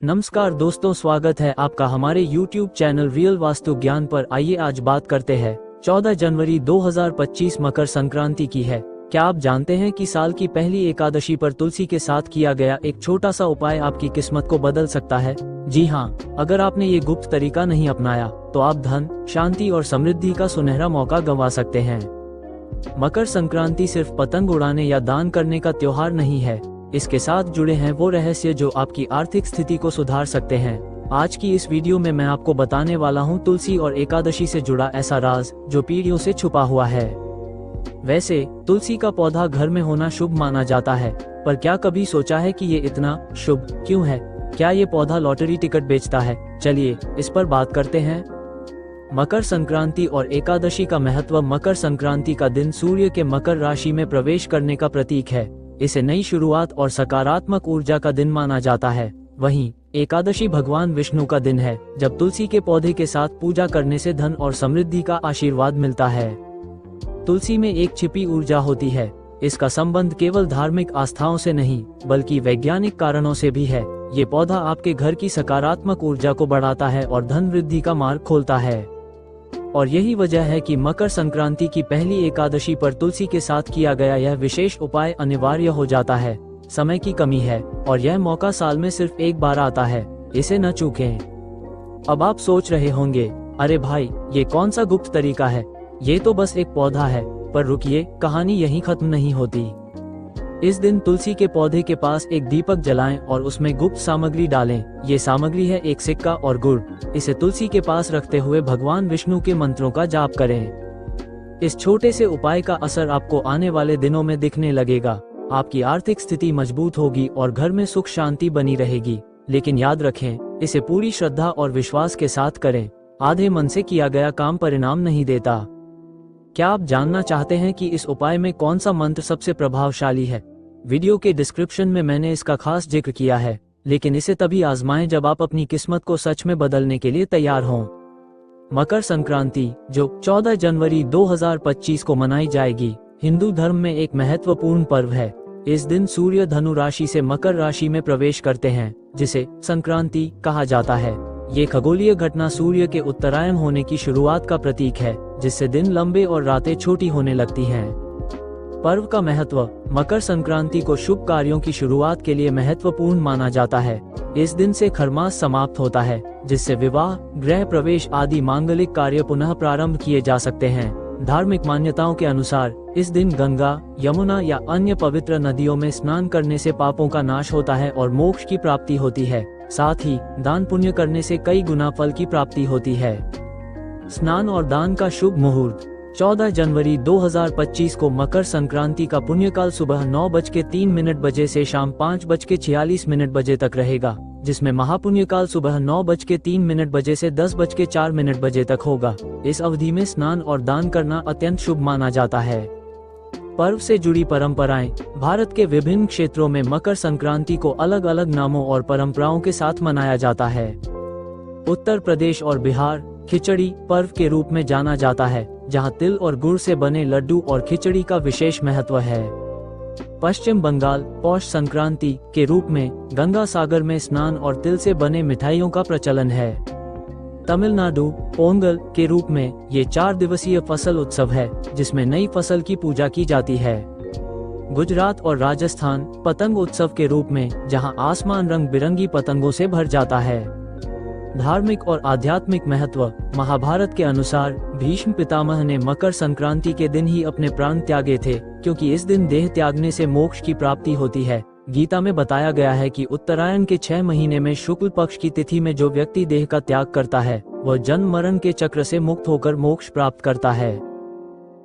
नमस्कार दोस्तों, स्वागत है आपका हमारे YouTube चैनल रियल वास्तु ज्ञान पर। आइए आज बात करते हैं 14 जनवरी 2025 मकर संक्रांति की है। क्या आप जानते हैं कि साल की पहली एकादशी पर तुलसी के साथ किया गया एक छोटा सा उपाय आपकी किस्मत को बदल सकता है? जी हाँ, अगर आपने ये गुप्त तरीका नहीं अपनाया तो आप धन, शांति और समृद्धि का सुनहरा मौका गंवा सकते हैं। मकर संक्रांति सिर्फ पतंग उड़ाने या दान करने का त्योहार नहीं है, इसके साथ जुड़े हैं वो रहस्य जो आपकी आर्थिक स्थिति को सुधार सकते हैं। आज की इस वीडियो में मैं आपको बताने वाला हूँ तुलसी और एकादशी से जुड़ा ऐसा राज जो पीढ़ियों से छुपा हुआ है। वैसे तुलसी का पौधा घर में होना शुभ माना जाता है, पर क्या कभी सोचा है कि ये इतना शुभ क्यों है? क्या ये पौधा लॉटरी टिकट बेचता है? चलिए इस पर बात करते हैं। मकर संक्रांति और एकादशी का महत्व। मकर संक्रांति का दिन सूर्य के मकर राशि में प्रवेश करने का प्रतीक है। इसे नई शुरुआत और सकारात्मक ऊर्जा का दिन माना जाता है। वहीं एकादशी भगवान विष्णु का दिन है, जब तुलसी के पौधे के साथ पूजा करने से धन और समृद्धि का आशीर्वाद मिलता है। तुलसी में एक छिपी ऊर्जा होती है। इसका संबंध केवल धार्मिक आस्थाओं से नहीं बल्कि वैज्ञानिक कारणों से भी है। ये पौधा आपके घर की सकारात्मक ऊर्जा को बढ़ाता है और धन वृद्धि का मार्ग खोलता है। और यही वजह है कि मकर संक्रांति की पहली एकादशी पर तुलसी के साथ किया गया यह विशेष उपाय अनिवार्य हो जाता है। समय की कमी है और यह मौका साल में सिर्फ एक बार आता है, इसे न चूकें। अब आप सोच रहे होंगे, अरे भाई ये कौन सा गुप्त तरीका है, ये तो बस एक पौधा है। पर रुकिए, कहानी यहीं खत्म नहीं होती। इस दिन तुलसी के पौधे के पास एक दीपक जलाएं और उसमें गुप्त सामग्री डालें। ये सामग्री है एक सिक्का और गुड़। इसे तुलसी के पास रखते हुए भगवान विष्णु के मंत्रों का जाप करें। इस छोटे से उपाय का असर आपको आने वाले दिनों में दिखने लगेगा। आपकी आर्थिक स्थिति मजबूत होगी और घर में सुख शांति बनी रहेगी। लेकिन याद रखें, इसे पूरी श्रद्धा और विश्वास के साथ करें। आधे मन से किया गया काम परिणाम नहीं देता। क्या आप जानना चाहते हैं कि इस उपाय में कौन सा मंत्र सबसे प्रभावशाली है? वीडियो के डिस्क्रिप्शन में मैंने इसका खास जिक्र किया है, लेकिन इसे तभी आजमाएं जब आप अपनी किस्मत को सच में बदलने के लिए तैयार हों। मकर संक्रांति, जो 14 जनवरी 2025 को मनाई जाएगी, हिंदू धर्म में एक महत्वपूर्ण पर्व है। इस दिन सूर्य धनु राशि से मकर राशि में प्रवेश करते हैं, जिसे संक्रांति कहा जाता है। ये खगोलीय घटना सूर्य के उत्तरायण होने की शुरुआत का प्रतीक है, जिससे दिन लंबे और रातें छोटी होने लगती हैं। पर्व का महत्व। मकर संक्रांति को शुभ कार्यों की शुरुआत के लिए महत्वपूर्ण माना जाता है। इस दिन से खरमास समाप्त होता है, जिससे विवाह, गृह प्रवेश आदि मांगलिक कार्य पुनः प्रारंभ किए जा सकते हैं। धार्मिक मान्यताओं के अनुसार इस दिन गंगा, यमुना या अन्य पवित्र नदियों में स्नान करने से पापों का नाश होता है और मोक्ष की प्राप्ति होती है। साथ ही दान पुण्य करने से कई गुना फल की प्राप्ति होती है। स्नान और दान का शुभ मुहूर्त। 14 जनवरी 2025 को मकर संक्रांति का पुण्यकाल सुबह 9:03 बजे से शाम 5:46 बजे तक रहेगा, जिसमें महापुण्यकाल सुबह 9:03 बजे से 10:04 बजे तक होगा। इस अवधि में स्नान और दान करना अत्यंत शुभ माना जाता है। पर्व से जुड़ी परंपराएं। भारत के विभिन्न क्षेत्रों में मकर संक्रांति को अलग अलग नामों और परंपराओं के साथ मनाया जाता है। उत्तर प्रदेश और बिहार खिचड़ी पर्व के रूप में जाना जाता है, जहां तिल और गुड़ से बने लड्डू और खिचड़ी का विशेष महत्व है। पश्चिम बंगाल पौष संक्रांति के रूप में गंगा सागर में स्नान और तिल से बने मिठाइयों का प्रचलन है। तमिलनाडु पोंगल के रूप में ये 4 दिवसीय फसल उत्सव है, जिसमें नई फसल की पूजा की जाती है। गुजरात और राजस्थान पतंग उत्सव के रूप में, जहां आसमान रंग बिरंगी पतंगों से भर जाता है। धार्मिक और आध्यात्मिक महत्व। महाभारत के अनुसार भीष्म पितामह ने मकर संक्रांति के दिन ही अपने प्राण त्यागे थे, क्योंकि इस दिन देह त्यागने से मोक्ष की प्राप्ति होती है। गीता में बताया गया है कि उत्तरायण के 6 महीने में शुक्ल पक्ष की तिथि में जो व्यक्ति देह का त्याग करता है, वह जन्म मरण के चक्र से मुक्त होकर मोक्ष प्राप्त करता है।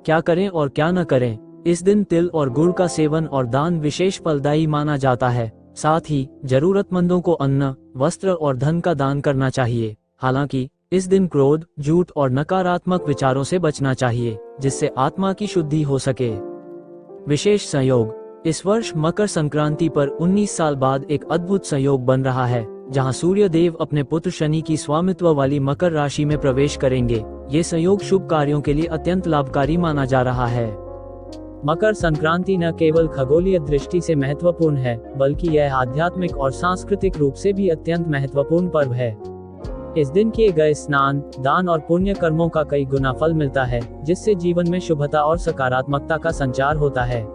क्या करें और क्या न करें? इस दिन तिल और गुड़ का सेवन और दान विशेष फलदायी माना जाता है। साथ ही जरूरतमंदों को अन्न, वस्त्र और धन का दान करना चाहिए। हालांकि इस दिन क्रोध, झूठ और नकारात्मक विचारों से बचना चाहिए, जिससे आत्मा की शुद्धि हो सके। विशेष संयोग। इस वर्ष मकर संक्रांति पर 19 साल बाद एक अद्भुत संयोग बन रहा है, जहां सूर्य देव अपने पुत्र शनि की स्वामित्व वाली मकर राशि में प्रवेश करेंगे। ये संयोग शुभ कार्यों के लिए अत्यंत लाभकारी माना जा रहा है। मकर संक्रांति न केवल खगोलीय दृष्टि से महत्वपूर्ण है, बल्कि यह आध्यात्मिक और सांस्कृतिक रूप से भी अत्यंत महत्वपूर्ण पर्व है। इस दिन किए गए स्नान, दान और पुण्य कर्मों का कई गुना फल मिलता है, जिससे जीवन में शुभता और सकारात्मकता का संचार होता है।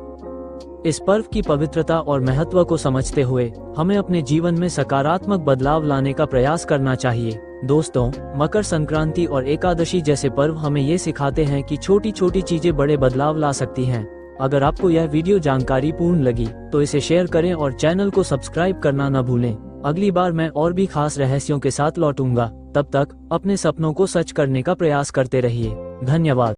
इस पर्व की पवित्रता और महत्व को समझते हुए हमें अपने जीवन में सकारात्मक बदलाव लाने का प्रयास करना चाहिए। दोस्तों, मकर संक्रांति और एकादशी जैसे पर्व हमें ये सिखाते हैं कि छोटी छोटी चीजें बड़े बदलाव ला सकती हैं। अगर आपको यह वीडियो जानकारी पूर्ण लगी तो इसे शेयर करें और चैनल को सब्सक्राइब करना न भूलें। अगली बार मैं और भी खास रहस्यों के साथ लौटूंगा। तब तक अपने सपनों को सच करने का प्रयास करते रहिए। धन्यवाद।